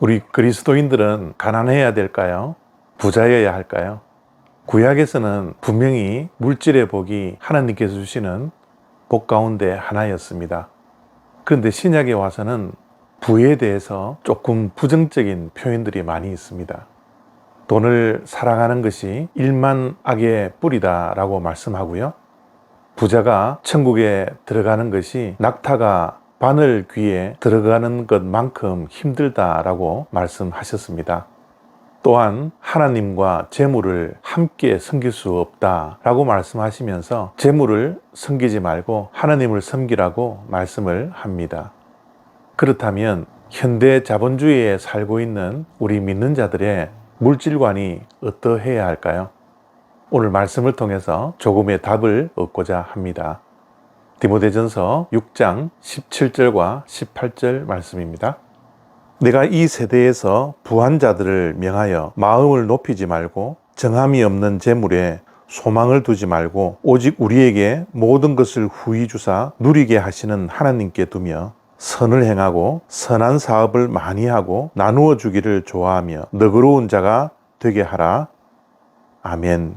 우리 그리스도인들은 가난해야 될까요? 부자여야 할까요? 구약에서는 분명히 물질의 복이 하나님께서 주시는 복 가운데 하나였습니다. 그런데 신약에 와서는 부에 대해서 조금 부정적인 표현들이 많이 있습니다. 돈을 사랑하는 것이 일만 악의 뿌리다 라고 말씀하고요. 부자가 천국에 들어가는 것이 낙타가 바늘 귀에 들어가는 것만큼 힘들다라고 말씀하셨습니다. 또한 하나님과 재물을 함께 섬길 수 없다라고 말씀하시면서 재물을 섬기지 말고 하나님을 섬기라고 말씀을 합니다. 그렇다면 현대 자본주의에 살고 있는 우리 믿는 자들의 물질관이 어떠해야 할까요? 오늘 말씀을 통해서 조금의 답을 얻고자 합니다. 디모데전서 6장 17절과 18절 말씀입니다. 내가 이 세대에서 부한 자들을 명하여 마음을 높이지 말고 정함이 없는 재물에 소망을 두지 말고 오직 우리에게 모든 것을 후히 주사 누리게 하시는 하나님께 두며 선을 행하고 선한 사업을 많이 하고 나누어 주기를 좋아하며 너그러운 자가 되게 하라. 아멘.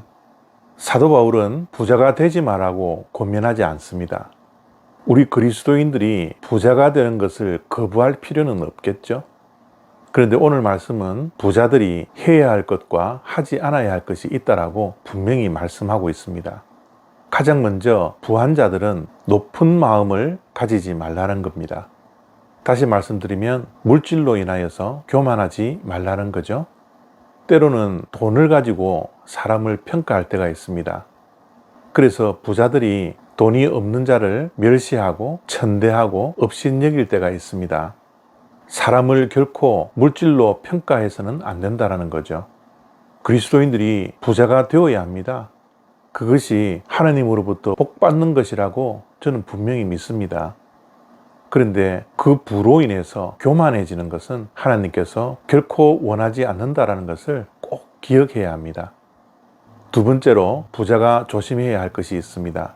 사도 바울은 부자가 되지 말라고 권면하지 않습니다. 우리 그리스도인들이 부자가 되는 것을 거부할 필요는 없겠죠? 그런데 오늘 말씀은 부자들이 해야 할 것과 하지 않아야 할 것이 있다라고 분명히 말씀하고 있습니다. 가장 먼저 부한 자들은 높은 마음을 가지지 말라는 겁니다. 다시 말씀드리면 물질로 인하여서 교만하지 말라는 거죠. 때로는 돈을 가지고 사람을 평가할 때가 있습니다. 그래서 부자들이 돈이 없는 자를 멸시하고 천대하고 업신여길 때가 있습니다. 사람을 결코 물질로 평가해서는 안 된다는 거죠. 그리스도인들이 부자가 되어야 합니다. 그것이 하나님으로부터 복 받는 것이라고 저는 분명히 믿습니다. 그런데 그 부로 인해서 교만해지는 것은 하나님께서 결코 원하지 않는다는 것을 꼭 기억해야 합니다. 두 번째로 부자가 조심해야 할 것이 있습니다.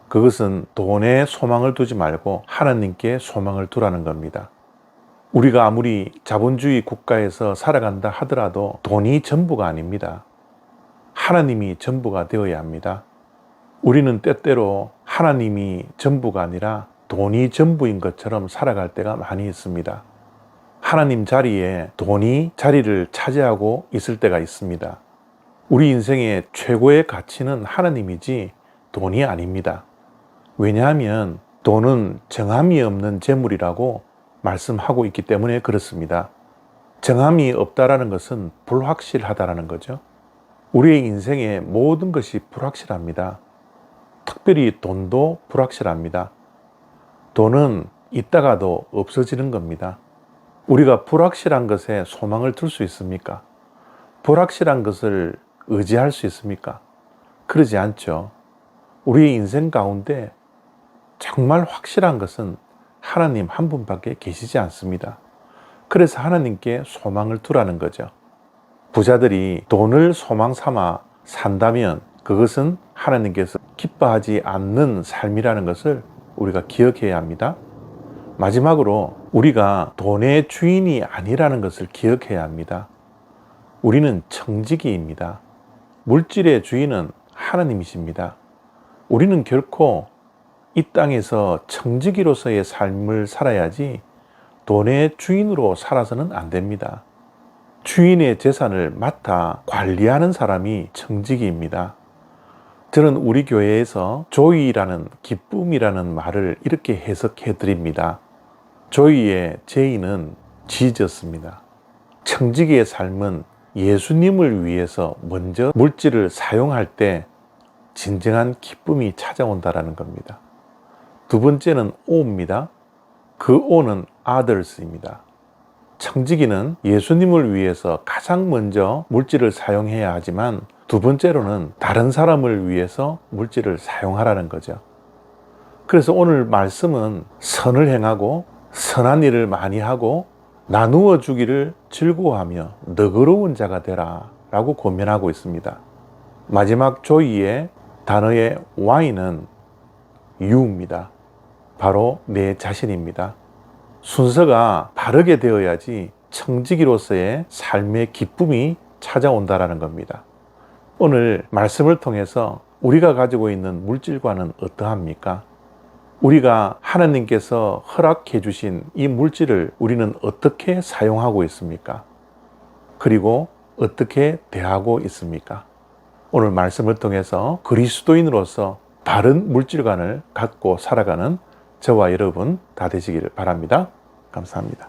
그것은 돈에 소망을 두지 말고 하나님께 소망을 두라는 겁니다. 우리가 아무리 자본주의 국가에서 살아간다 하더라도 돈이 전부가 아닙니다. 하나님이 전부가 되어야 합니다. 우리는 때때로 하나님이 전부가 아니라 돈이 전부인 것처럼 살아갈 때가 많이 있습니다. 하나님 자리에 돈이 자리를 차지하고 있을 때가 있습니다. 우리 인생의 최고의 가치는 하나님이지 돈이 아닙니다. 왜냐하면 돈은 정함이 없는 재물이라고 말씀하고 있기 때문에 그렇습니다. 정함이 없다라는 것은 불확실하다라는 거죠. 우리의 인생의 모든 것이 불확실합니다. 특별히 돈도 불확실합니다. 돈은 있다가도 없어지는 겁니다. 우리가 불확실한 것에 소망을 둘 수 있습니까? 불확실한 것을 의지할 수 있습니까? 그러지 않죠. 우리의 인생 가운데 정말 확실한 것은 하나님 한 분밖에 계시지 않습니다. 그래서 하나님께 소망을 두라는 거죠. 부자들이 돈을 소망 삼아 산다면 그것은 하나님께서 기뻐하지 않는 삶이라는 것을 우리가 기억해야 합니다. 마지막으로 우리가 돈의 주인이 아니라는 것을 기억해야 합니다. 우리는 청지기입니다. 물질의 주인은 하나님이십니다. 우리는 결코 이 땅에서 청지기로서의 삶을 살아야지 돈의 주인으로 살아서는 안 됩니다. 주인의 재산을 맡아 관리하는 사람이 청지기입니다. 저는 우리 교회에서 조이라는 기쁨이라는 말을 이렇게 해석해 드립니다. 조이의 제의는 지저스입니다. 청지기의 삶은 예수님을 위해서 먼저 물질을 사용할 때 진정한 기쁨이 찾아온다는 겁니다. 두 번째는 오입니다. 그 오는 others입니다. 청지기는 예수님을 위해서 가장 먼저 물질을 사용해야 하지만 두 번째로는 다른 사람을 위해서 물질을 사용하라는 거죠. 그래서 오늘 말씀은 선을 행하고 선한 일을 많이 하고 나누어 주기를 즐거워하며 너그러운 자가 되라 라고 권면하고 있습니다. 마지막 조이의 단어의 Y는 you입니다. 바로 내 자신입니다. 순서가 바르게 되어야지 청지기로서의 삶의 기쁨이 찾아온다라는 겁니다. 오늘 말씀을 통해서 우리가 가지고 있는 물질과는 어떠합니까? 우리가 하나님께서 허락해 주신 이 물질을 우리는 어떻게 사용하고 있습니까? 그리고 어떻게 대하고 있습니까? 오늘 말씀을 통해서 그리스도인으로서 바른 물질관을 갖고 살아가는 저와 여러분 다 되시기를 바랍니다. 감사합니다.